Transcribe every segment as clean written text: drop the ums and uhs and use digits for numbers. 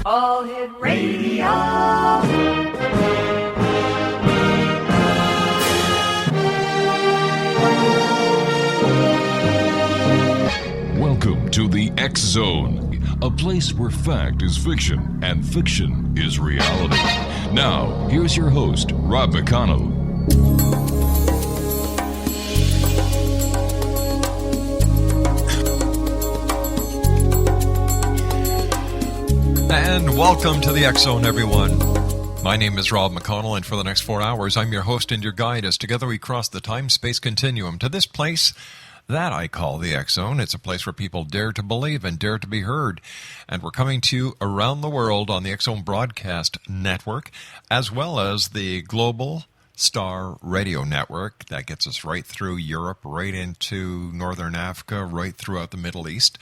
All Hit Radio. Welcome to the X Zone, a place where fact is fiction and fiction is reality. Now, here's your host, Rob McConnell. And welcome to the X Zone, everyone. My name is Rob McConnell, and for the next 4 hours, I'm your host and your guide as together we cross the time-space continuum to this place that I call the X Zone. It's a place where people dare to believe and dare to be heard. And we're coming to you around the world on the X Zone Broadcast Network, as well as the Global Star Radio Network. That gets us right through Europe, right into Northern Africa, right throughout the Middle East,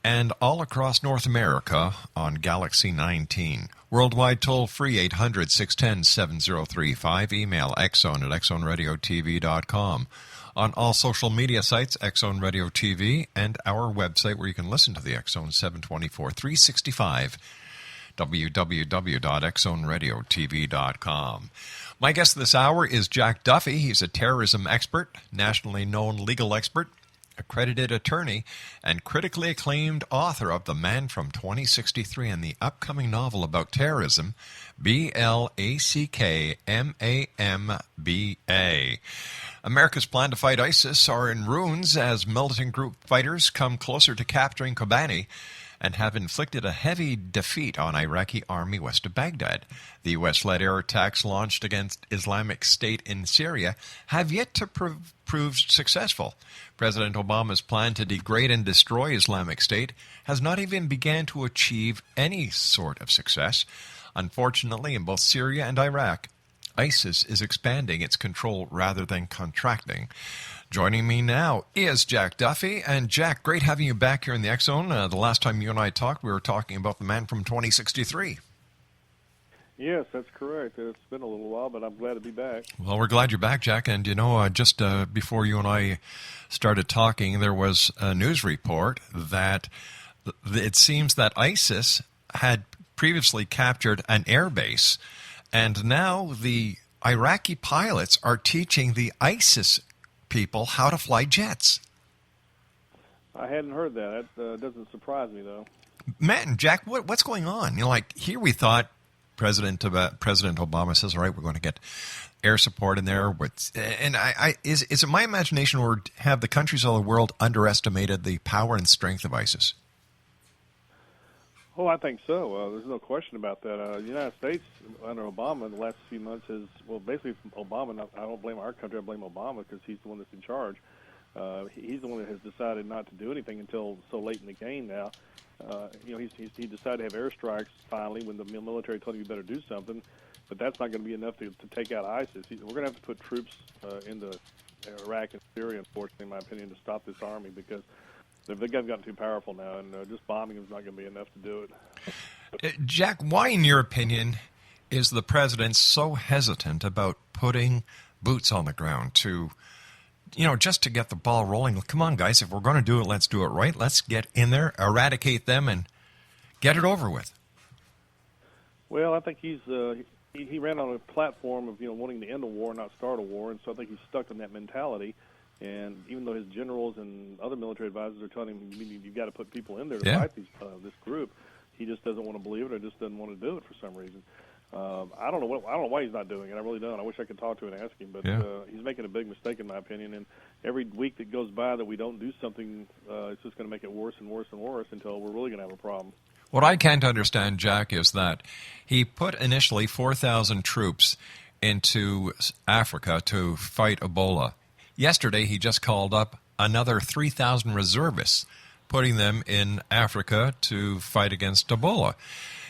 and all across North America on Galaxy 19. Worldwide toll-free 800-610-7035. Email xzone@xzoneradiotv.com. On all social media sites, X Zone Radio TV, and our website where you can listen to the X Zone 724, 365, www.xzoneradiotv.com. My guest this hour is Jack Duffy. He's a terrorism expert, nationally known legal expert, accredited attorney, and critically acclaimed author of The Man from 2063 and the upcoming novel about terrorism, B.L.A.C.K, M.A.M.B.A. America's plan to fight ISIS are in ruins as militant group fighters come closer to capturing Kobani and have inflicted a heavy defeat on Iraqi army west of Baghdad. The U.S.-led air attacks launched against Islamic State in Syria have yet to prove successful. President Obama's plan to degrade and destroy Islamic State has not even begun to achieve any sort of success. Unfortunately, in both Syria and Iraq, ISIS is expanding its control rather than contracting. Joining me now is Jack Duffy. And Jack, great having you back here in the X Zone. The last time you and I talked, we were talking about The Man from 2063. Yes, that's correct. It's been a little while, but I'm glad to be back. Well, we're glad you're back, Jack. And, just before you and I started talking, there was a news report that it seems that ISIS had previously captured an air base, and now the Iraqi pilots are teaching the ISIS people how to fly jets. I hadn't heard that. That doesn't surprise me, though. Matt and Jack, what's going on? Here we thought President Obama says, all right, we're going to get air support in there. Is it my imagination, or have the countries of the world underestimated the power and strength of ISIS? Oh, I think so. There's no question about that. The United States, under Obama, in the last few months has, basically Obama, I don't blame our country, I blame Obama because he's the one that's in charge. He's the one that has decided not to do anything until so late in the game now. He decided to have airstrikes finally when the military told him you better do something, but that's not going to be enough to take out ISIS. We're going to have to put troops into Iraq and Syria, unfortunately, in my opinion, to stop this army because they've gotten too powerful now, and just bombing is not going to be enough to do it. Jack, why, in your opinion, is the president so hesitant about putting boots on the ground to, just to get the ball rolling? Come on, guys, if we're going to do it, let's do it right. Let's get in there, eradicate them, and get it over with. Well, I think he ran on a platform of wanting to end a war, not start a war, and so I think he's stuck in that mentality. And even though his generals and other military advisors are telling him you've got to put people in there to fight this group, he just doesn't want to believe it or just doesn't want to do it for some reason. I don't know why he's not doing it. I really don't. I wish I could talk to him and ask him, but he's making a big mistake in my opinion. And every week that goes by that we don't do something, it's just going to make it worse and worse and worse until we're really going to have a problem. What I can't understand, Jack, is that he put initially 4,000 troops into Africa to fight Ebola. Yesterday, he just called up another 3,000 reservists, putting them in Africa to fight against Ebola.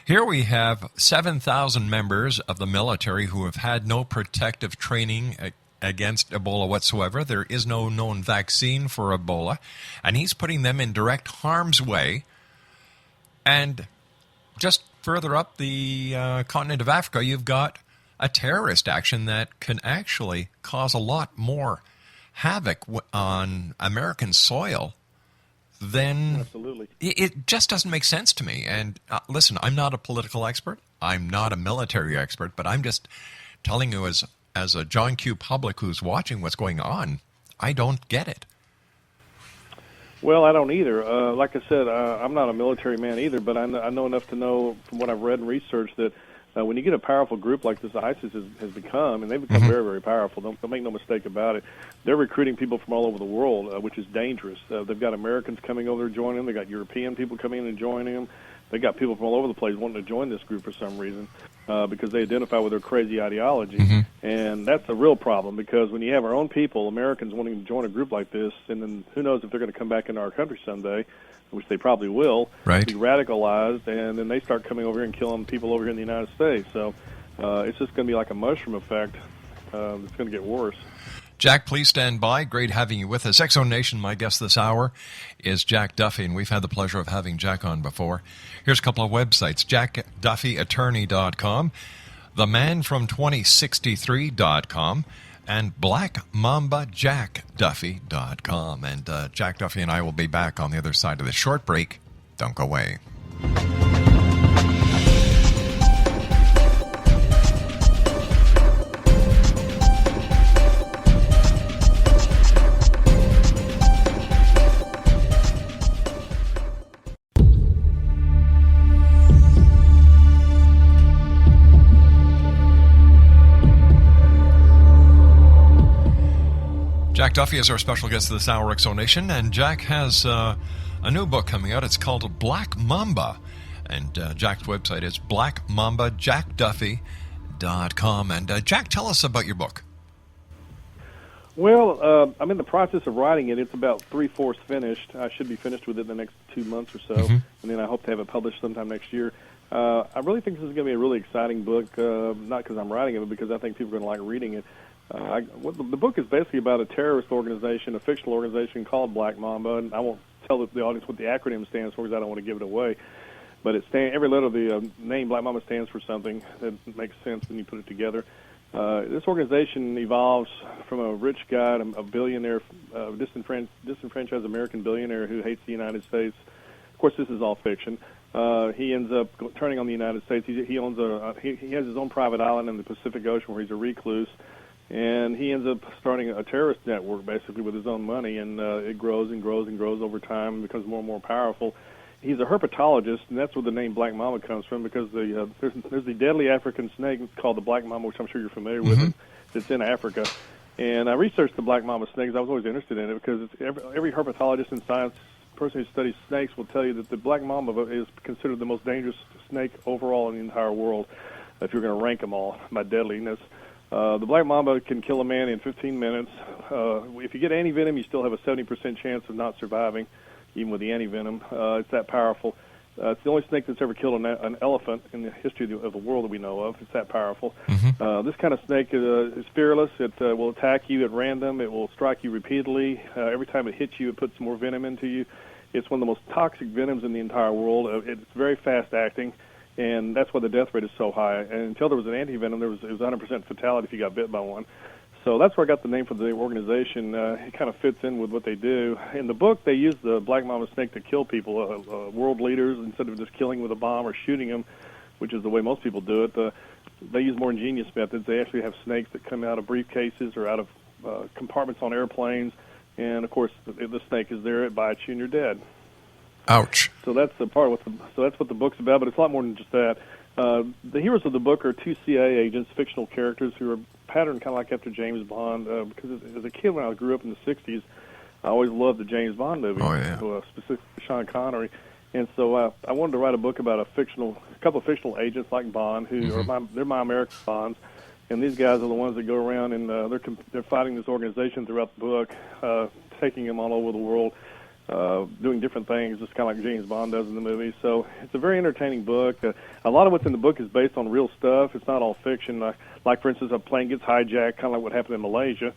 Here we have 7,000 members of the military who have had no protective training against Ebola whatsoever. There is no known vaccine for Ebola, and he's putting them in direct harm's way. And just further up the continent of Africa, you've got a terrorist action that can actually cause a lot more havoc on American soil then Absolutely. it just doesn't make sense to me. And listen, I'm not a political expert. I'm not a military expert, but I'm just telling you as a John Q. public who's watching what's going on, I don't get it. Well, I don't either. Like I said, I'm not a military man either, but I know enough to know from what I've read and researched that when you get a powerful group like this ISIS has become, and they've become very, very powerful, don't make no mistake about it, they're recruiting people from all over the world, which is dangerous. They've got Americans coming over to join them. They've got European people coming in and joining them. They've got people from all over the place wanting to join this group for some reason because they identify with their crazy ideology. And that's a real problem because when you have our own people, Americans wanting to join a group like this, and then who knows if they're going to come back into our country someday, which they probably will, right, be radicalized, and then they start coming over here and killing people over here in the United States. So it's just going to be like a mushroom effect. It's going to get worse. Jack, please stand by. Great having you with us. X-Zone Nation, my guest this hour is Jack Duffy, and we've had the pleasure of having Jack on before. Here's a couple of websites, jackduffyattorney.com, themanfrom2063.com, and blackmambajackduffy.com. And Jack Duffy and I will be back on the other side of this short break. Don't go away. Jack Duffy is our special guest this hour, X-Zone Nation, and Jack has a new book coming out. It's called Black Mamba, and Jack's website is blackmambajackduffy.com. And Jack, tell us about your book. Well, I'm in the process of writing it. It's about 3/4 finished. I should be finished with it in the next 2 months or so, and then I hope to have it published sometime next year. I really think this is going to be a really exciting book, not because I'm writing it, but because I think people are going to like reading it. The book is basically about a terrorist organization, a fictional organization called Black Mamba, and I won't tell the audience what the acronym stands for because I don't want to give it away. But every letter of the name Black Mamba stands for something that makes sense when you put it together. This organization evolves from a rich guy, a billionaire, disenfranchised American billionaire who hates the United States. Of course, this is all fiction. He ends up turning on the United States. He has his own private island in the Pacific Ocean where he's a recluse. And he ends up starting a terrorist network, basically, with his own money, and it grows and grows and grows over time and becomes more and more powerful. He's a herpetologist, and that's where the name Black Mamba comes from, because there's the deadly African snake called the Black Mamba, which I'm sure you're familiar with, that's in Africa. And I researched the Black Mamba snakes. I was always interested in it because every herpetologist and science person who studies snakes will tell you that the Black Mamba is considered the most dangerous snake overall in the entire world, if you're going to rank them all by deadliness. The Black Mamba can kill a man in 15 minutes. If you get anti-venom, you still have a 70% chance of not surviving, even with the anti-venom. It's that powerful. It's the only snake that's ever killed an elephant in the history of the world that we know of. It's that powerful. This kind of snake is fearless. It will attack you at random. It will strike you repeatedly. Every time it hits you, it puts more venom into you. It's one of the most toxic venoms in the entire world. It's very fast-acting. And that's why the death rate is so high. And until there was an anti-venom, it was 100% fatality if you got bit by one. So that's where I got the name for the organization. It kind of fits in with what they do. In the book, they use the Black Mamba snake to kill people, world leaders, instead of just killing with a bomb or shooting them, which is the way most people do it. They use more ingenious methods. They actually have snakes that come out of briefcases or out of compartments on airplanes. And, of course, the snake is there, it bites you, and you're dead. Ouch. So that's the part. So that's what the book's about. But it's a lot more than just that. The heroes of the book are two CIA agents, fictional characters who are patterned kind of like after James Bond. Because as a kid, when I grew up in the '60s, I always loved the James Bond movies. Oh yeah. Specifically Sean Connery. And so I wanted to write a book about a couple of fictional agents like Bond, who are they're my American Bonds. And these guys are the ones that go around and they're fighting this organization throughout the book, taking them all over the world. Doing different things, just kind of like James Bond does in the movie. So it's a very entertaining book. A lot of what's in the book is based on real stuff. It's not all fiction. Like, for instance, a plane gets hijacked, kind of like what happened in Malaysia.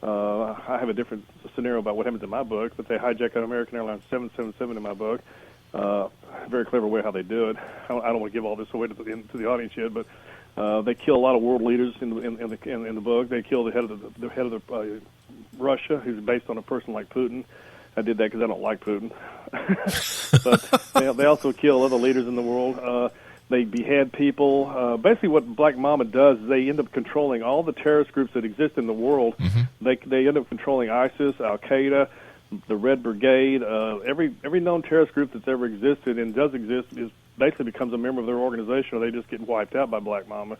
I have a different scenario about what happens in my book, but they hijack an American Airlines 777 in my book. Very clever way how they do it. I don't want to give all this away to the audience yet, but they kill a lot of world leaders in the book. They kill the head of Russia, who's based on a person like Putin. I did that because I don't like Putin. But they also kill other leaders in the world. They behead people. Basically, what Black Mamba does is they end up controlling all the terrorist groups that exist in the world. They end up controlling ISIS, Al-Qaeda, the Red Brigade. Every known terrorist group that's ever existed and does exist is basically becomes a member of their organization, or they just get wiped out by Black Mamba.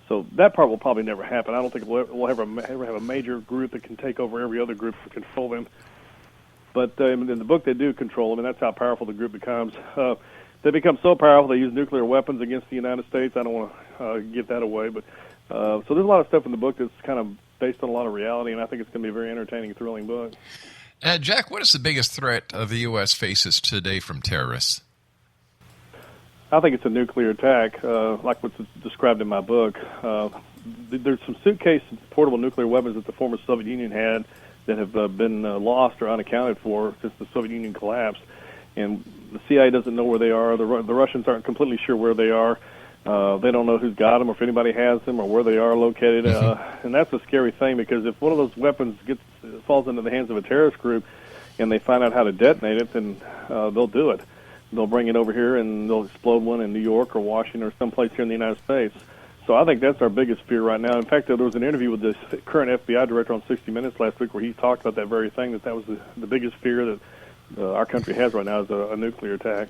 So that part will probably never happen. I don't think we'll ever have a major group that can take over every other group and control them. But in the book, they do control them, and that's how powerful the group becomes. They become so powerful they use nuclear weapons against the United States. I don't want to give that away, but so there's a lot of stuff in the book that's kind of based on a lot of reality, and I think it's going to be a very entertaining, thrilling book. Jack, what is the biggest threat the U.S. faces today from terrorists? I think it's a nuclear attack, like what's described in my book. There's some suitcase portable nuclear weapons that the former Soviet Union had that have been lost or unaccounted for since the Soviet Union collapsed. And the CIA doesn't know where they are. The Russians aren't completely sure where they are. They don't know who's got them or if anybody has them or where they are located. And that's a scary thing, because if one of those weapons falls into the hands of a terrorist group and they find out how to detonate it, then they'll do it. They'll bring it over here and they'll explode one in New York or Washington or someplace here in the United States. So I think that's our biggest fear right now. In fact, there was an interview with the current FBI director on 60 Minutes last week where he talked about that very thing, that was the biggest fear that our country has right now is a nuclear attack.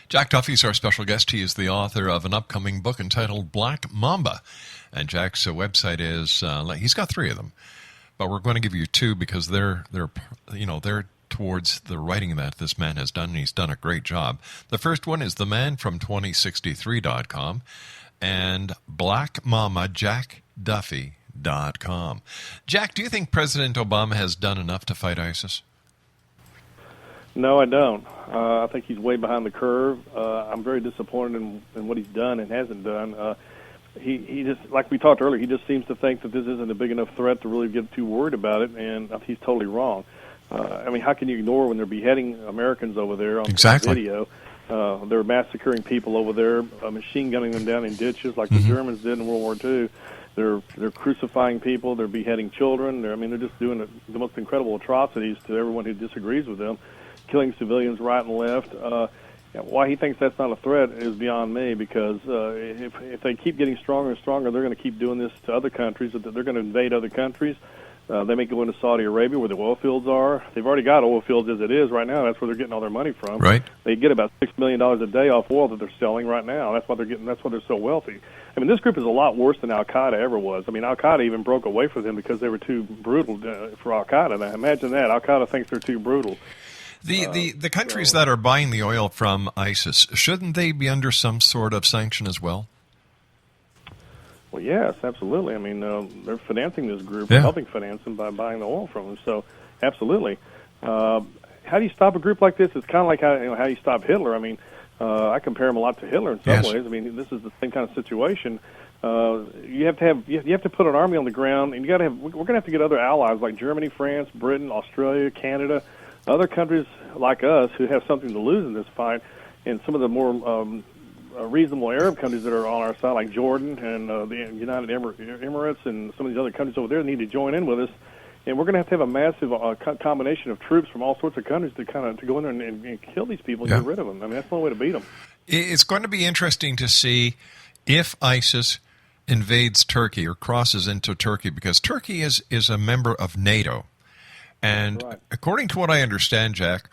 Jack Duffy is our special guest. He is the author of an upcoming book entitled Black Mamba. And Jack's website is, he's got 3 of them, but we're going to give you 2 because they're towards the writing that this man has done, and he's done a great job. The first one is themanfrom2063.com and blackmambajackduffy.com. Jack, do you think President Obama has done enough to fight ISIS? No, I don't. I think he's way behind the curve. I'm very disappointed in what he's done and hasn't done. He just, like we talked earlier, he just seems to think that this isn't a big enough threat to really get too worried about it, and he's totally wrong. I mean, how can you ignore when they're beheading Americans over there on video? They're massacring people over there, machine gunning them down in ditches like the Germans did in World War II. They're crucifying people. They're beheading children. They're just doing the most incredible atrocities to everyone who disagrees with them, killing civilians right and left. Why he thinks that's not a threat is beyond me, because if they keep getting stronger and stronger, they're going to keep doing this to other countries. They're going to invade other countries. They may go into Saudi Arabia where the oil fields are. They've already got oil fields as it is right now. That's where they're getting all their money from. Right. They get about $6 million a day off oil that they're selling right now. That's why they're so wealthy. I mean, this group is a lot worse than Al-Qaeda ever was. I mean, Al-Qaeda even broke away from them because they were too brutal for Al-Qaeda. Now, imagine that. Al-Qaeda thinks they're too brutal. The countries that are buying the oil from ISIS, shouldn't they be under some sort of sanction as well? Well, yes, absolutely. I mean, they're financing this group, helping finance them by buying the oil from them. So, absolutely. How do you stop a group like this? It's kind of like how you stop Hitler. I mean, I compare him a lot to Hitler in some ways. I mean, this is the same kind of situation. You have to put an army on the ground, and we're going to have to get other allies like Germany, France, Britain, Australia, Canada, other countries like us who have something to lose in this fight, and some of the more reasonable Arab countries that are on our side, like Jordan and the United Emirates and some of these other countries over there, need to join in with us. And we're going to have a massive combination of troops from all sorts of countries to go in there and kill these people and get rid of them. I mean, that's the only way to beat them. It's going to be interesting to see if ISIS invades Turkey or crosses into Turkey, because Turkey is a member of NATO. And according to what I understand, Jack,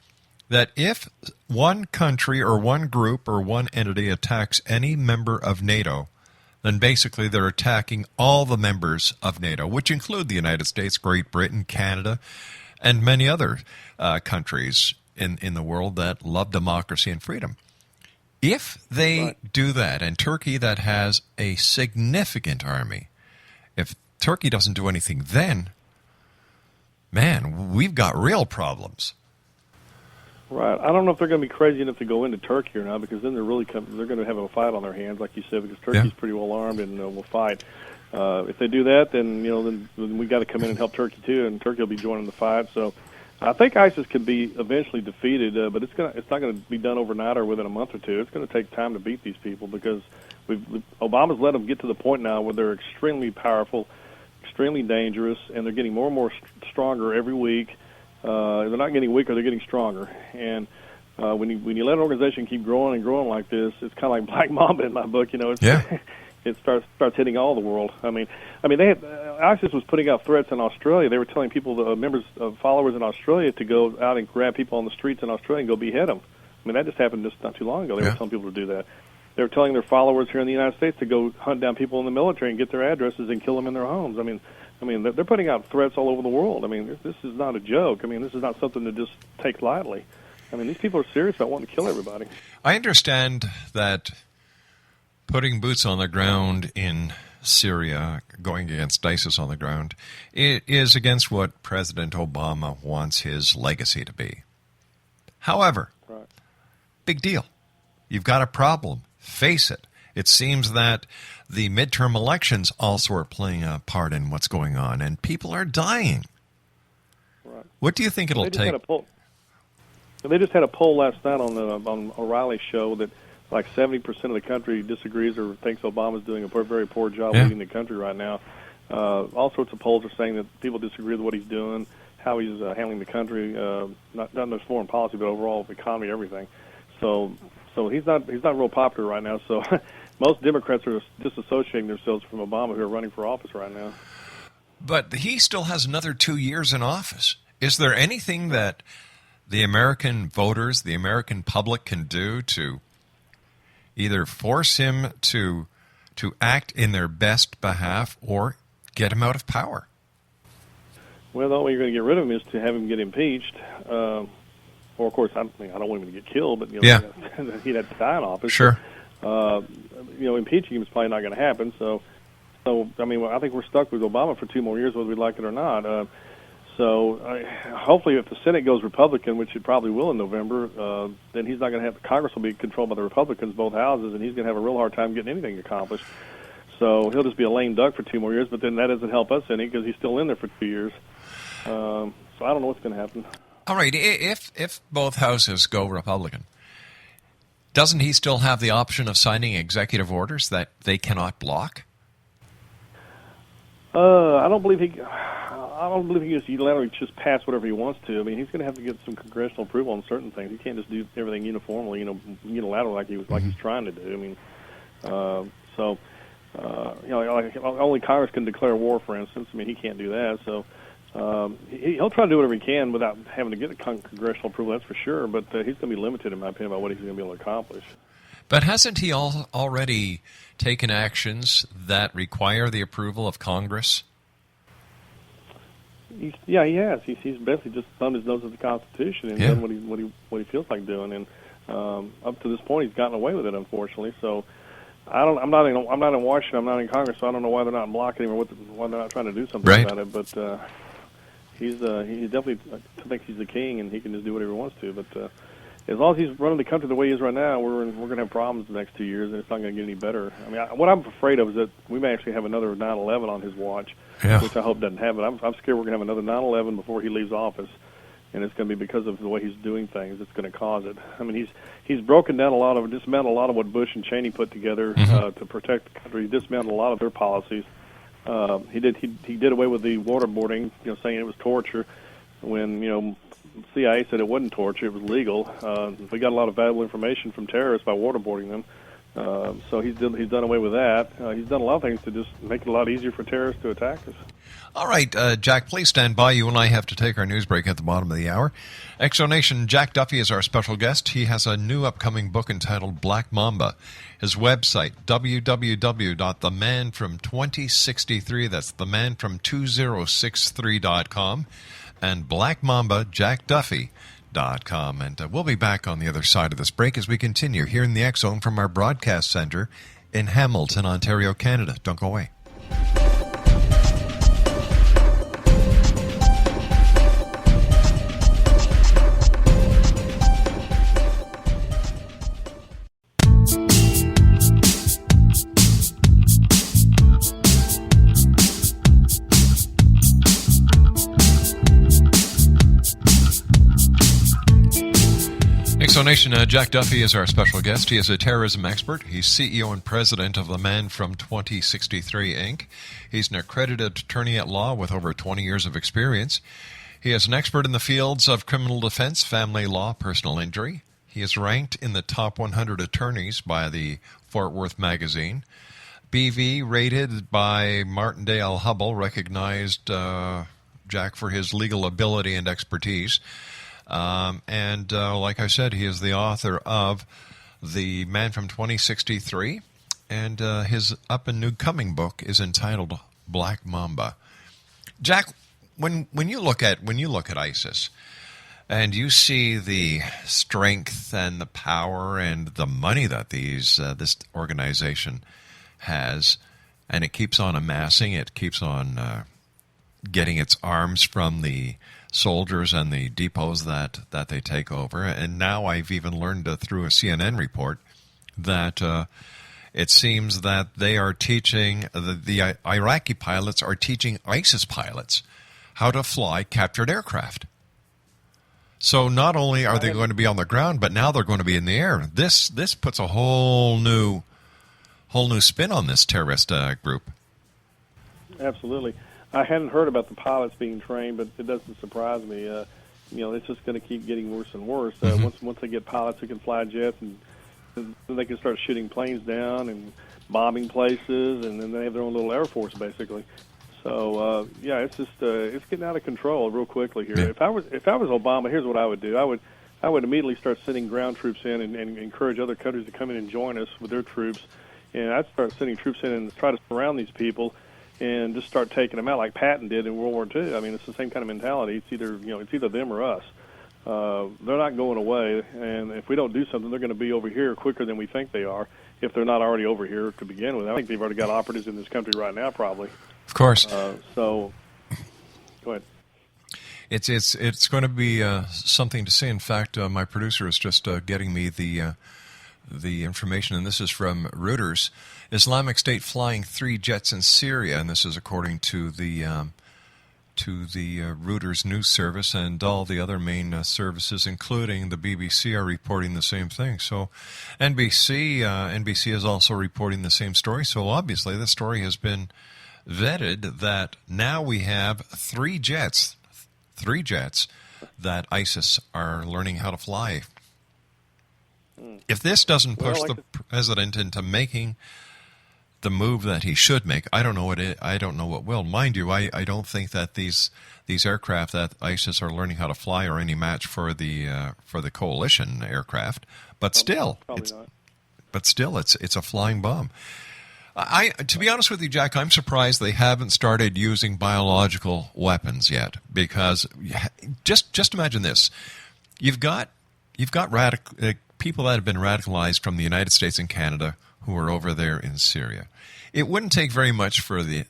that if one country or one group or one entity attacks any member of NATO, then basically they're attacking all the members of NATO, which include the United States, Great Britain, Canada, and many other countries in the world that love democracy and freedom. If they do that, and Turkey that has a significant army, if Turkey doesn't do anything then, man, we've got real problems. Right. I don't know if they're going to be crazy enough to go into Turkey or not, because then they're going to have a fight on their hands, like you said, because Turkey's pretty well armed and will fight. If they do that, then then we got to come in and help Turkey too, and Turkey will be joining the fight. So I think ISIS can be eventually defeated, but it's not going to be done overnight or within a month or two. It's going to take time to beat these people, because Obama's let them get to the point now where they're extremely powerful, extremely dangerous, and they're getting more and more stronger every week. They're not getting weaker; they're getting stronger. And when you let an organization keep growing and growing like this, it's kind of like Black Mamba in my book. It starts hitting all the world. I mean, they had ISIS was putting out threats in Australia. They were telling people, the followers in Australia, to go out and grab people on the streets in Australia and go behead them. I mean, that just happened just not too long ago. They were telling people to do that. They were telling their followers here in the United States to go hunt down people in the military and get their addresses and kill them in their homes. I mean, they're putting out threats all over the world. I mean, this is not a joke. I mean, this is not something to just take lightly. I mean, these people are serious about wanting to kill everybody. I understand that putting boots on the ground in Syria, going against ISIS on the ground, it is against what President Obama wants his legacy to be. However, big deal. You've got a problem. Face it. It seems that the midterm elections also are playing a part in what's going on, and people are dying. Right. What do you think it'll take? They just had a poll last night on O'Reilly's show that like 70% of the country disagrees or thinks Obama's doing a very poor job leading the country right now. All sorts of polls are saying that people disagree with what he's doing, how he's handling the country, not just foreign policy, but overall economy, everything. So he's not real popular right now. So most Democrats are disassociating themselves from Obama, who are running for office right now. But he still has another 2 years in office. Is there anything that the American voters, the American public can do to either force him to act in their best behalf or get him out of power? Well, the only way you're going to get rid of him is to have him get impeached. Or, of course, I don't want him to get killed, but he'd have to die in office. Sure. Impeaching him is probably not going to happen. So I mean, I think we're stuck with Obama for 2 more years, whether we like it or not. Hopefully, if the Senate goes Republican, which it probably will in November, then he's not going to have. Congress will be controlled by the Republicans, both houses, and he's going to have a real hard time getting anything accomplished. So he'll just be a lame duck for 2 more years. But then that doesn't help us any because he's still in there for 2 years. So I don't know what's going to happen. All right, if both houses go Republican, doesn't he still have the option of signing executive orders that they cannot block? I don't believe he can just unilaterally just pass whatever he wants to. I mean, he's going to have to get some congressional approval on certain things. He can't just do everything uniformly, unilaterally like he's trying to do. I mean, only Congress can declare war, for instance. I mean, he can't do that. So he'll try to do whatever he can without having to get congressional approval. That's for sure. But he's going to be limited, in my opinion, about what he's going to be able to accomplish. But hasn't he already taken actions that require the approval of Congress? He has. He's basically just thumbed his nose at the Constitution and done what he feels like doing. And up to this point, he's gotten away with it, unfortunately. So I'm not in Washington. I'm not in Congress. So I don't know why they're not blocking him or why they're not trying to do something about it. But he definitely thinks he's the king and he can just do whatever he wants to. But as long as he's running the country the way he is right now, we're going to have problems the next 2 years, and it's not going to get any better. I mean, what I'm afraid of is that we may actually have another 9/11 on his watch, which I hope doesn't happen. I'm scared we're going to have another 9/11 before he leaves office, and it's going to be because of the way he's doing things that's going to cause it. I mean, he's broken down dismantled a lot of what Bush and Cheney put together to protect the country. He dismantled a lot of their policies. He did away with the waterboarding, saying it was torture, when CIA said it wasn't torture; it was legal. We got a lot of valuable information from terrorists by waterboarding them. So he's done away with that. He's done a lot of things to just make it a lot easier for terrorists to attack us. All right, Jack, please stand by. You and I have to take our news break at the bottom of the hour. Exonation, Jack Duffy is our special guest. He has a new upcoming book entitled Black Mamba. His website, www.themanfrom2063, that's themanfrom2063.com, and blackmambajackduffy.com. And we'll be back on the other side of this break as we continue here in the X Zone from our broadcast center in Hamilton, Ontario, Canada. Don't go away. Nation, Jack Duffy is our special guest. He is a terrorism expert. He's CEO and president of the Man from 2063, Inc. He's an accredited attorney at law with over 20 years of experience. He is an expert in the fields of criminal defense, family law, personal injury. He is ranked in the top 100 attorneys by the Fort Worth magazine. BV, rated by Martindale Hubbell, recognized Jack for his legal ability and expertise. And like I said, he is the author of The Man from 2063, and his up and new coming book is entitled Black Mamba. Jack, when you look at ISIS, and you see the strength and the power and the money that this organization has, and it keeps on amassing, it keeps on getting its arms from the soldiers and the depots that they take over. And now I've even learned through a CNN report that it seems that they are teaching, the Iraqi pilots are teaching ISIS pilots how to fly captured aircraft. So not only are they going to be on the ground, but now they're going to be in the air. This puts a whole new spin on this terrorist group. Absolutely. I hadn't heard about the pilots being trained, but it doesn't surprise me. It's just going to keep getting worse and worse. Once they get pilots who can fly jets, and then they can start shooting planes down and bombing places, and then they have their own little air force, basically. So it's just it's getting out of control real quickly here. Yeah. If I was Obama, here's what I would do. I would immediately start sending ground troops in and encourage other countries to come in and join us with their troops, and I'd start sending troops in and try to surround these people and just start taking them out like Patton did in World War II. I mean, it's the same kind of mentality. It's either them or us. They're not going away, and if we don't do something, they're going to be over here quicker than we think they are, if they're not already over here to begin with. I think they've already got operatives in this country right now, probably. Of course. So, go ahead. It's going to be something to see. In fact, my producer is just getting me the information, and this is from Reuters. Islamic State flying 3 jets in Syria, and this is according to the Reuters news service, and all the other main services, including the BBC, are reporting the same thing. So NBC is also reporting the same story. So obviously the story has been vetted that now we have 3 jets that ISIS are learning how to fly. If this doesn't push the president into making the move that he should make, I don't know what will. Mind you, I don't think that these aircraft that ISIS are learning how to fly are any match for the coalition aircraft. But still, it's a flying bomb. To be honest with you, Jack, I'm surprised they haven't started using biological weapons yet. Because just imagine this: you've got people that have been radicalized from the United States and Canada who are over there in Syria. It wouldn't take very much for the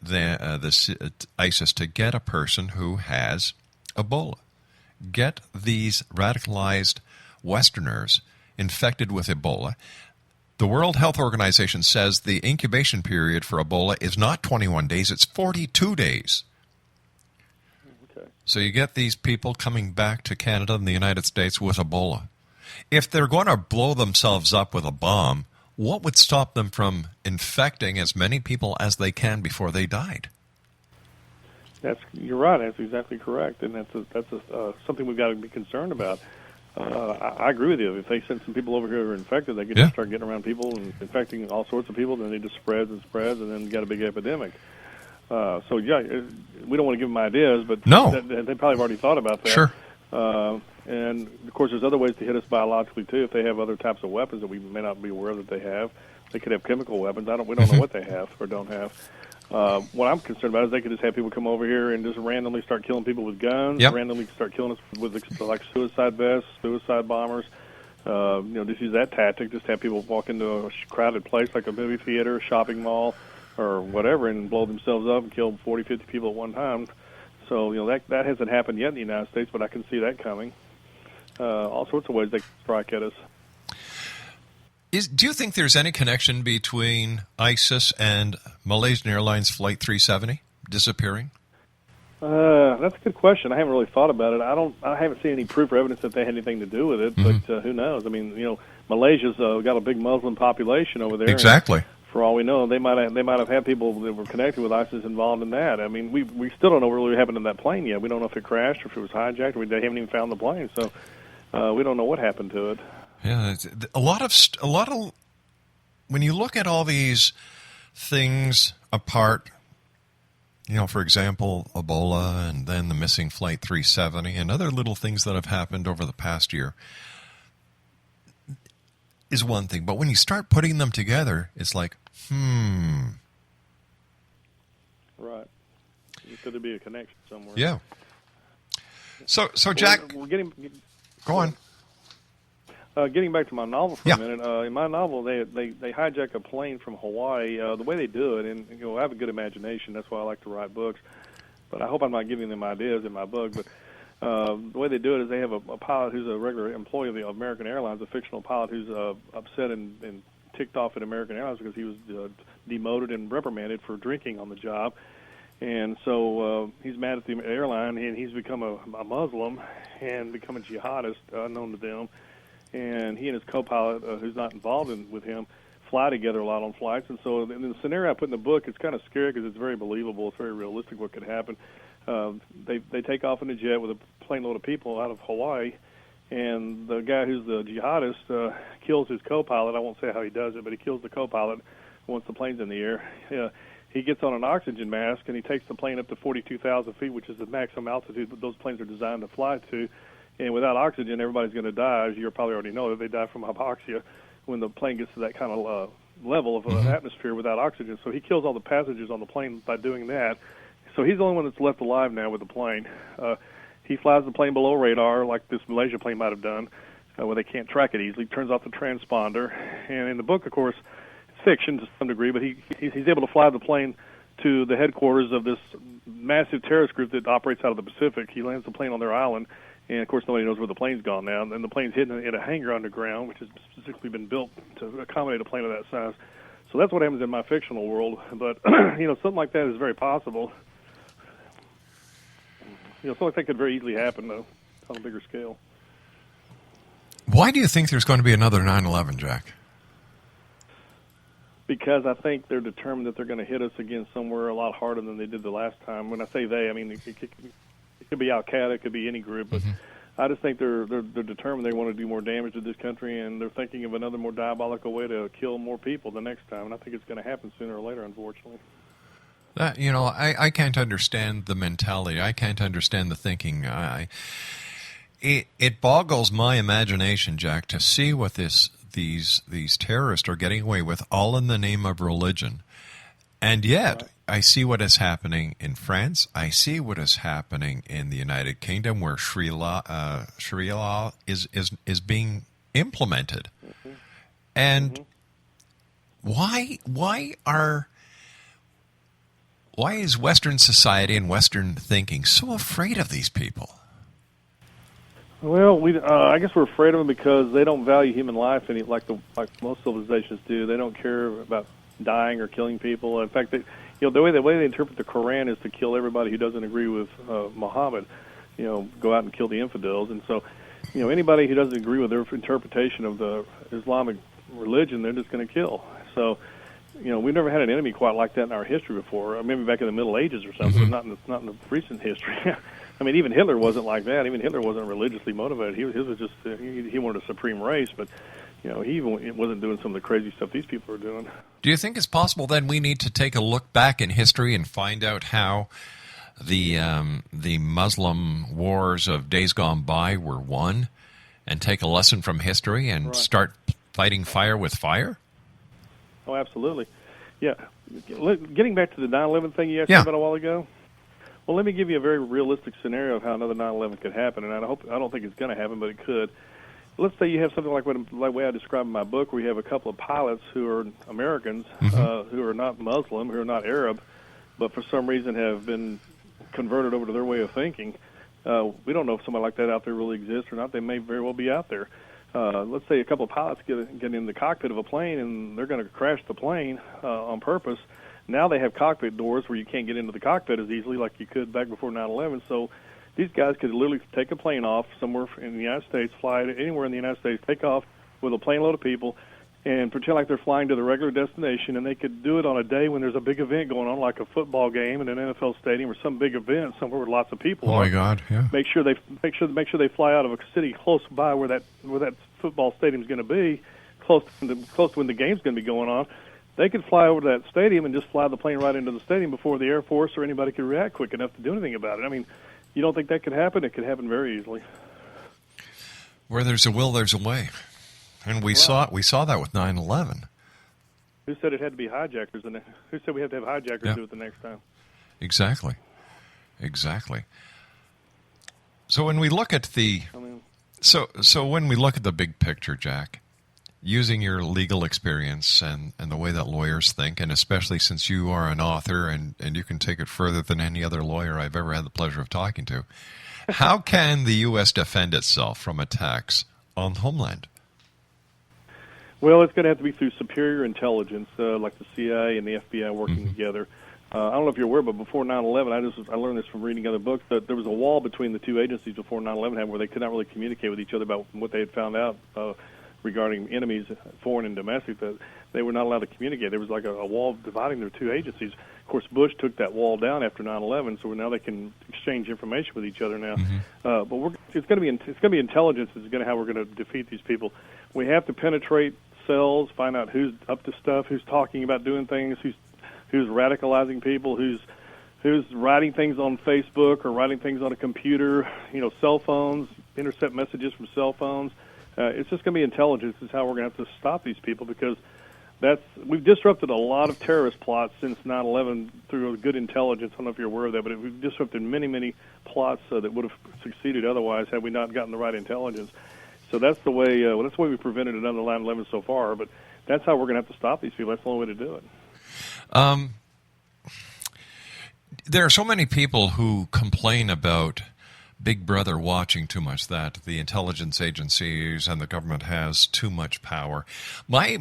ISIS to get a person who has Ebola. Get these radicalized Westerners infected with Ebola. The World Health Organization says the incubation period for Ebola is not 21 days, it's 42 days. Okay. So you get these people coming back to Canada and the United States with Ebola. If they're going to blow themselves up with a bomb, what would stop them from infecting as many people as they can before they died? You're right. That's exactly correct, and that's something we've got to be concerned about. I agree with you. If they send some people over here who are infected, they could just start getting around people and infecting all sorts of people. Then it just spreads and spreads, and then you got a big epidemic. We don't want to give them ideas, but no, they probably have already thought about that. Sure. And, of course, there's other ways to hit us biologically, too. If they have other types of weapons that we may not be aware that they have, they could have chemical weapons. We don't know what they have or don't have. What I'm concerned about is they could just have people come over here and just randomly start killing people with guns, randomly start killing us with like suicide vests, suicide bombers. Just use that tactic, just have people walk into a crowded place like a movie theater, a shopping mall, or whatever, and blow themselves up and kill 40, 50 people at one time. So, that hasn't happened yet in the United States, but I can see that coming. All sorts of ways they can strike at us. Do you think there's any connection between ISIS and Malaysian Airlines Flight 370 disappearing? That's a good question. I haven't really thought about it. I haven't seen any proof or evidence that they had anything to do with it, but who knows? I mean, Malaysia's got a big Muslim population over there. Exactly. For all we know, they might have had people that were connected with ISIS involved in that. I mean, we still don't know what really happened in that plane yet. We don't know if it crashed or if it was hijacked. They haven't even found the plane, so we don't know what happened to it. Yeah, a lot of when you look at all these things apart, for example, Ebola and then the missing Flight 370 and other little things that have happened over the past year is one thing. But when you start putting them together, it's like, Right. Could there be a connection somewhere? Yeah. So Jack, go on. Getting back to my novel for Yeah. a minute, in my novel, they hijack a plane from Hawaii. The way they do it, and I have a good imagination. That's why I like to write books. But I hope I'm not giving them ideas in my book. But the way they do it is they have a pilot who's a regular employee of the American Airlines, a fictional pilot who's upset and ticked off at American Airlines because he was demoted and reprimanded for drinking on the job. And so he's mad at the airline, and he's become a Muslim and become a jihadist unknown to them. And he and his co-pilot, who's not involved with him, fly together a lot on flights. And so in the scenario I put in the book, it's kind of scary because it's very believable. It's very realistic what could happen. They take off in a jet with a plane load of people out of Hawaii, and the guy who's the jihadist kills his co-pilot. I won't say how he does it, but he kills the co-pilot once the plane's in the air. He gets on an oxygen mask, and he takes the plane up to 42,000 feet, which is the maximum altitude that those planes are designed to fly to. And without oxygen, everybody's going to die. As you probably already know, they die from hypoxia when the plane gets to that kind of level of atmosphere without oxygen. So he kills all the passengers on the plane by doing that. So he's the only one that's left alive now with the plane. He flies the plane below radar, like this Malaysia plane might have done, where they can't track it easily. Turns off the transponder. And in the book, of course, it's fiction to some degree, but he's able to fly the plane to the headquarters of this massive terrorist group that operates out of the Pacific. He lands the plane on their island. And, of course, nobody knows where the plane's gone now. And the plane's hidden in a hangar underground, which has specifically been built to accommodate a plane of that size. So that's what happens in my fictional world. But, something like that is very possible. Something like that could very easily happen, though, on a bigger scale. Why do you think there's going to be another 9/11, Jack? Because I think they're determined that they're going to hit us again somewhere a lot harder than they did the last time. When I say they, I mean it could be Al-Qaeda, it could be any group, but I just think they're determined they want to do more damage to this country, and they're thinking of another more diabolical way to kill more people the next time, and I think it's going to happen sooner or later, unfortunately. I can't understand the mentality. I can't understand the thinking. It boggles my imagination, Jack, to see what these terrorists are getting away with, all in the name of religion. And yet, right. I see what is happening in France. I see what is happening in the United Kingdom, where Sharia law is being implemented. Mm-hmm. And why is Western society and Western thinking so afraid of these people? Well, I guess we're afraid of them because they don't value human life like most civilizations do. They don't care about dying or killing people. In fact, the way they interpret the Quran is to kill everybody who doesn't agree with Muhammad. Go out and kill the infidels. And so, anybody who doesn't agree with their interpretation of the Islamic religion, they're just going to kill. So, we've never had an enemy quite like that in our history before. Maybe back in the Middle Ages or something, but not in the recent history. I mean, even Hitler wasn't like that. Even Hitler wasn't religiously motivated. He was just he wanted a supreme race, but he even wasn't doing some of the crazy stuff these people are doing. Do you think it's possible then we need to take a look back in history and find out how the Muslim wars of days gone by were won, and take a lesson from history and start fighting fire with fire? Oh, absolutely. Yeah. Getting back to the 9/11 thing you asked me about a while ago. Well, let me give you a very realistic scenario of how another 9/11 could happen, and I don't think it's going to happen, but it could. Let's say you have something like the way I describe in my book, where you have a couple of pilots who are Americans, who are not Muslim, who are not Arab, but for some reason have been converted over to their way of thinking. We don't know if somebody like that out there really exists or not. They may very well be out there. Let's say a couple of pilots get in the cockpit of a plane, and they're going to crash the plane on purpose. Now they have cockpit doors where you can't get into the cockpit as easily like you could back before 9/11. So these guys could literally take a plane off somewhere in the United States, fly anywhere in the United States, take off with a plane load of people, and pretend like they're flying to the regular destination. And they could do it on a day when there's a big event going on, like a football game in an NFL stadium or some big event somewhere where lots of people are. Oh my God! Yeah. Make sure they fly out of a city close by where that football stadium's going to be, close to when the game's going to be going on, they could fly over to that stadium and just fly the plane right into the stadium before the Air Force or anybody could react quick enough to do anything about it. I mean, you don't think that could happen? It could happen very easily. Where there's a will, there's a way. And we saw that with 9/11. Who said it had to be hijackers? And who said we have to have hijackers do it the next time? Exactly. So when we look at the when we look at the big picture, Jack, using your legal experience and the way that lawyers think, and especially since you are an author and you can take it further than any other lawyer I've ever had the pleasure of talking to, how can the U.S. defend itself from attacks on Homeland? Well, it's going to have to be through superior intelligence, like the CIA and the FBI working together. I don't know if you're aware, but before 9/11, I learned this from reading other books, that there was a wall between the two agencies before 9/11 happened where they could not really communicate with each other about what they had found out regarding enemies, foreign and domestic, that they were not allowed to communicate. There was like a wall dividing their two agencies. Of course, Bush took that wall down after 9/11, so now they can exchange information with each other now. But it's going to be intelligence is going to how we're going to defeat these people. We have to penetrate cells, find out who's up to stuff, who's talking about doing things, who's radicalizing people, who's writing things on Facebook or writing things on a computer, cell phones, intercept messages from cell phones. It's just going to be intelligence is how we're going to have to stop these people, because we've disrupted a lot of terrorist plots since 9/11 through good intelligence. I don't know if you're aware of that, but we've disrupted many, many plots that would have succeeded otherwise had we not gotten the right intelligence. So that's the way we prevented another 9/11 so far. But that's how we're going to have to stop these people. That's the only way to do it. There are so many people who complain about Big Brother watching too much, that the intelligence agencies and the government has too much power. My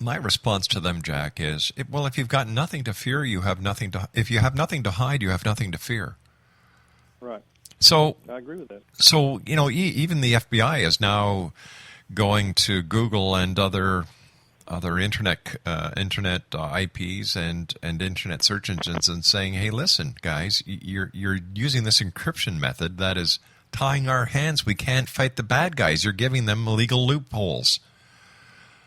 response to them, Jack, is, if you've got nothing to fear, you have nothing to. If you have nothing to hide, you have nothing to fear. Right. So I agree with that. So even the FBI is now going to Google and other internet IPs and internet search engines and saying, "Hey, listen, guys, you're using this encryption method that is tying our hands. We can't fight the bad guys. You're giving them illegal loopholes."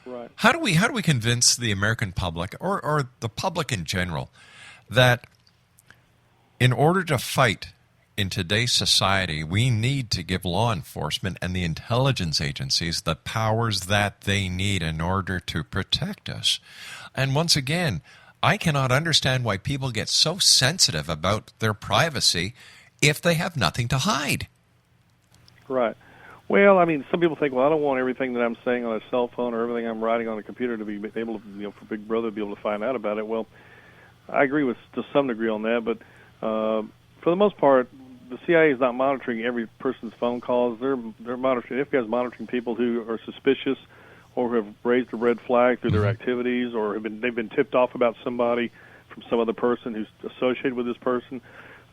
Right. How do we convince the American public or the public in general that in order to fight in today's society, we need to give law enforcement and the intelligence agencies the powers that they need in order to protect us? And once again, I cannot understand why people get so sensitive about their privacy if they have nothing to hide. Right. Well, I mean, some people think, well, I don't want everything that I'm saying on a cell phone or everything I'm writing on a computer to be able to, for Big Brother to be able to find out about it. Well, I agree with to some degree on that, but for the most part, the CIA is not monitoring every person's phone calls. They're monitoring. The FBI is monitoring people who are suspicious or who have raised a red flag through their activities, or they've been tipped off about somebody from some other person who's associated with this person.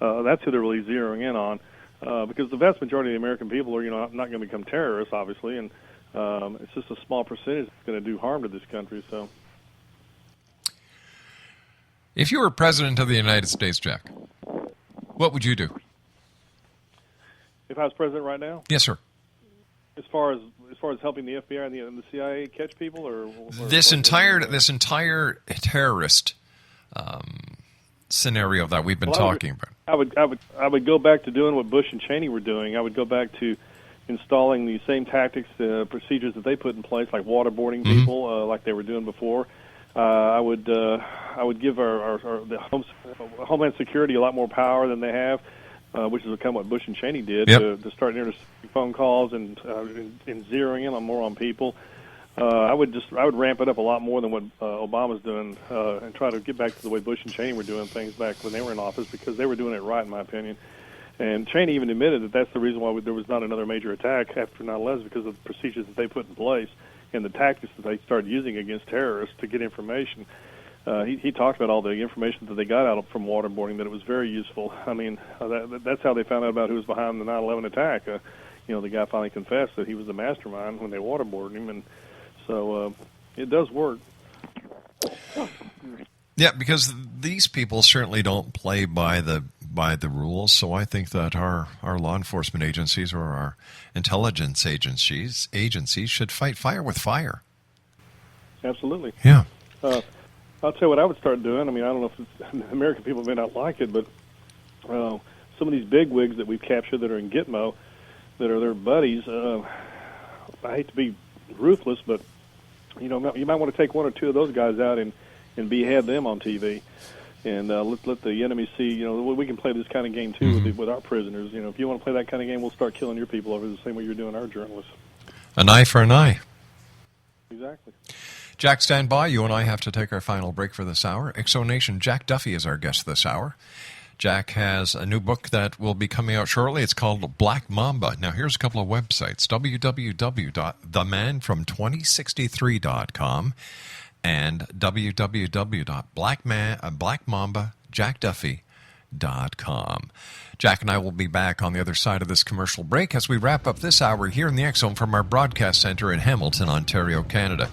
That's who they're really zeroing in on, because the vast majority of the American people are not going to become terrorists, obviously, and it's just a small percentage that's going to do harm to this country. So, if you were president of the United States, Jack, what would you do? If I was president right now? Yes, sir. As far as helping the FBI and the CIA catch people, or this entire terrorist scenario that we've been talking about. I would go back to doing what Bush and Cheney were doing. I would go back to installing the same tactics, procedures that they put in place, like waterboarding people, like they were doing before. I would give the Homeland Security a lot more power than they have. Which is kind of what Bush and Cheney did, to start intercepting phone calls and zeroing in more on people. I would ramp it up a lot more than what Obama's doing, and try to get back to the way Bush and Cheney were doing things back when they were in office, because they were doing it right, in my opinion. And Cheney even admitted that that's the reason why there was not another major attack after 9/11, because of the procedures that they put in place and the tactics that they started using against terrorists to get information. He talked about all the information that they got out from waterboarding, that it was very useful. I mean, that's how they found out about who was behind the 9/11 attack. The guy finally confessed that he was the mastermind when they waterboarded him, and so it does work. Yeah, because these people certainly don't play by the by the rules. So I think that our law enforcement agencies or our intelligence agencies should fight fire with fire. Absolutely. Yeah. I'll tell you what I would start doing. I mean, I don't know if American people may not like it, but some of these big wigs that we've captured that are in Gitmo, that are their buddies, I hate to be ruthless, but you might want to take one or two of those guys out and behead them on TV, and let the enemy see. We can play this kind of game too with our prisoners. If you want to play that kind of game, we'll start killing your people over the same way you're doing our journalists. An eye for an eye. Exactly. Jack, stand by. You and I have to take our final break for this hour. Exonation, Jack Duffy is our guest this hour. Jack has a new book that will be coming out shortly. It's called M.A.M.B.A. Now, here's a couple of websites, www.theman from2063.com and www.blackmambajackduffy.com. Jack and I will be back on the other side of this commercial break as we wrap up this hour here in the X-Zone from our broadcast center in Hamilton, Ontario, Canada.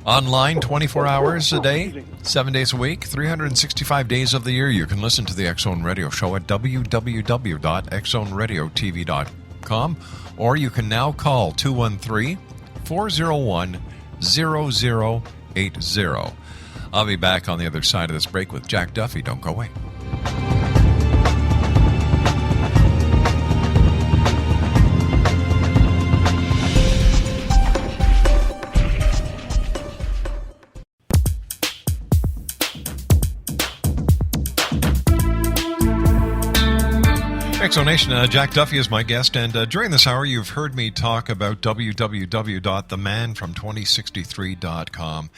Online 24 hours a day, 7 days a week, 365 days of the year. You can listen to the X-Zone Radio Show at www.xzoneradiotv.com, or you can now call 213-401-0080. I'll be back on the other side of this break with Jack Duffy. Don't go away. Exonation, Jack Duffy is my guest, and during this hour you've heard me talk about www.theman from2063.com.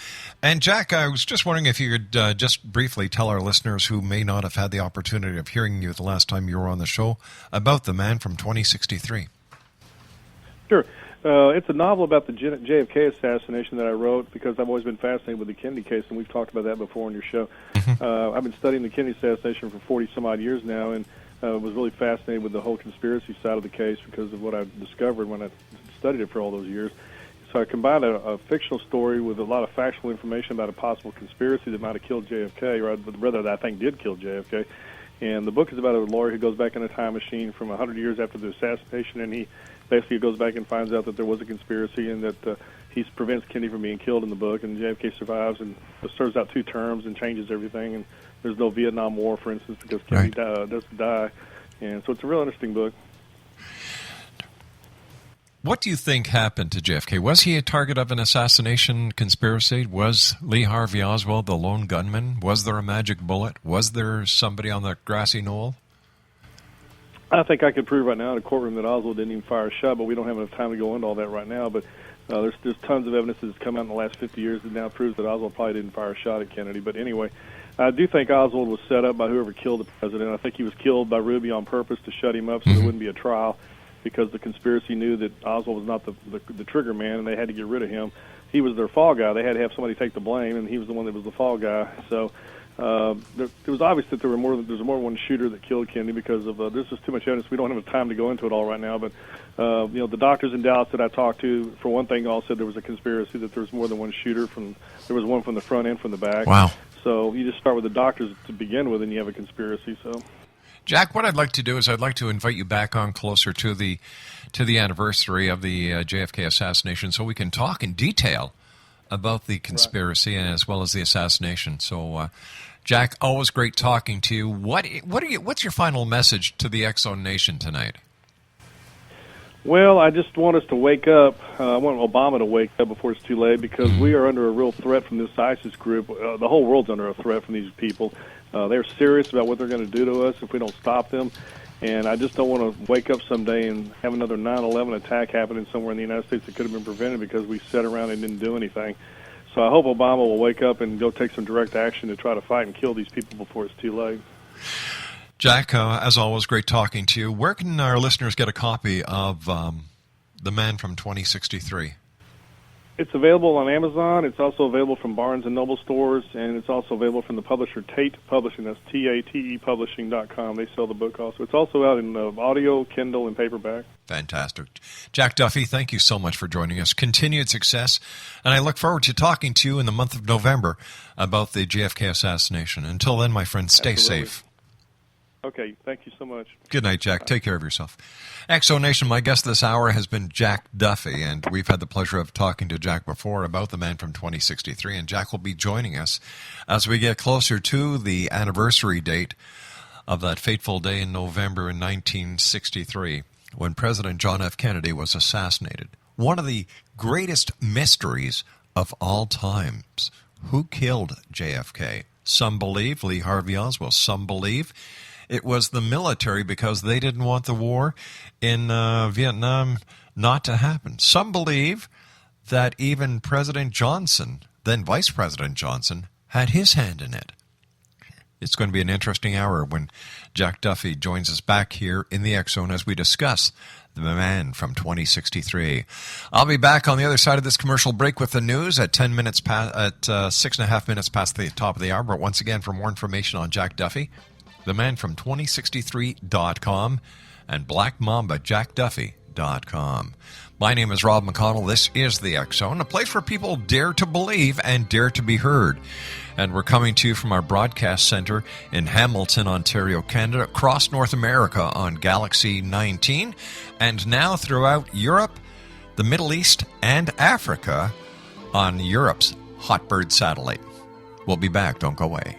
And Jack, I was just wondering if you could just briefly tell our listeners who may not have had the opportunity of hearing you the last time you were on the show about The Man from 2063. Sure. It's a novel about the JFK assassination that I wrote because I've always been fascinated with the Kennedy case, and we've talked about that before on your show. I've been studying the Kennedy assassination for 40-some-odd years now, and was really fascinated with the whole conspiracy side of the case because of what I discovered when I studied it for all those years. So I combined a fictional story with a lot of factual information about a possible conspiracy that might have killed JFK, or rather that I think did kill JFK. And the book is about a lawyer who goes back in a time machine from 100 years after the assassination, and he basically goes back and finds out that there was a conspiracy and that he prevents Kennedy from being killed in the book, and JFK survives and serves out 2 terms and changes everything. And there's no Vietnam War, for instance, because Kennedy doesn't die. And so it's a real interesting book. What do you think happened to JFK? Was he a target of an assassination conspiracy? Was Lee Harvey Oswald the lone gunman? Was there a magic bullet? Was there somebody on the grassy knoll? I think I could prove right now in a courtroom that Oswald didn't even fire a shot, but we don't have enough time to go into all that right now. But there's tons of evidence that's come out in the last 50 years that now proves that Oswald probably didn't fire a shot at Kennedy. But anyway, I do think Oswald was set up by whoever killed the president. I think he was killed by Ruby on purpose to shut him up so there wouldn't be a trial, because the conspiracy knew that Oswald was not the trigger man, and they had to get rid of him. He was their fall guy. They had to have somebody take the blame, and he was the one that was the fall guy. So it was obvious that there was more than one shooter that killed Kennedy because of there's just too much evidence. We don't have time to go into it all right now, but the doctors in Dallas that I talked to, for one thing, all said there was a conspiracy, that there was more than one shooter. There was one from the front and from the back. Wow. So you just start with the doctors to begin with, and you have a conspiracy. So, Jack, what I'd like to do is I'd like to invite you back on closer to the anniversary of the JFK assassination, so we can talk in detail about the conspiracy as well as the assassination. So, Jack, always great talking to you. What's your final message to the X-Zone Nation tonight? Well, I just want us to wake up. I want Obama to wake up before it's too late, because we are under a real threat from this ISIS group. The whole world's under a threat from these people. They're serious about what they're going to do to us if we don't stop them. And I just don't want to wake up someday and have another 9/11 attack happening somewhere in the United States that could have been prevented because we sat around and didn't do anything. So I hope Obama will wake up and go take some direct action to try to fight and kill these people before it's too late. Jack, as always, great talking to you. Where can our listeners get a copy of The Man from 2063? It's available on Amazon. It's also available from Barnes & Noble stores, and it's also available from the publisher Tate Publishing. That's Tate Publishing.com. They sell the book also. It's also out in audio, Kindle, and paperback. Fantastic. Jack Duffy, thank you so much for joining us. Continued success, and I look forward to talking to you in the month of November about the JFK assassination. Until then, my friend, stay Absolutely. safe. Okay, thank you so much. Good night, Jack. Take care of yourself. Exo Nation, my guest this hour has been Jack Duffy, and we've had the pleasure of talking to Jack before about the man from 2063, and Jack will be joining us as we get closer to the anniversary date of that fateful day in November in 1963 when President John F. Kennedy was assassinated. One of the greatest mysteries of all times. Who killed JFK? Some believe Lee Harvey Oswald. Some believe it was the military because they didn't want the war in Vietnam not to happen. Some believe that even President Johnson, then Vice President Johnson, had his hand in it. It's going to be an interesting hour when Jack Duffy joins us back here in the X Zone as we discuss the man from 2063. I'll be back on the other side of this commercial break with the news at 6.5 minutes past the top of the hour. But once again, for more information on Jack Duffy, the man from 2063.com and Black Mamba JackDuffy.com. My name is Rob McConnell. This is the X Zone, a place where people dare to believe and dare to be heard. And we're coming to you from our broadcast center in Hamilton, Ontario, Canada, across North America on Galaxy 19, and now throughout Europe, the Middle East, and Africa on Europe's Hotbird satellite. We'll be back. Don't go away.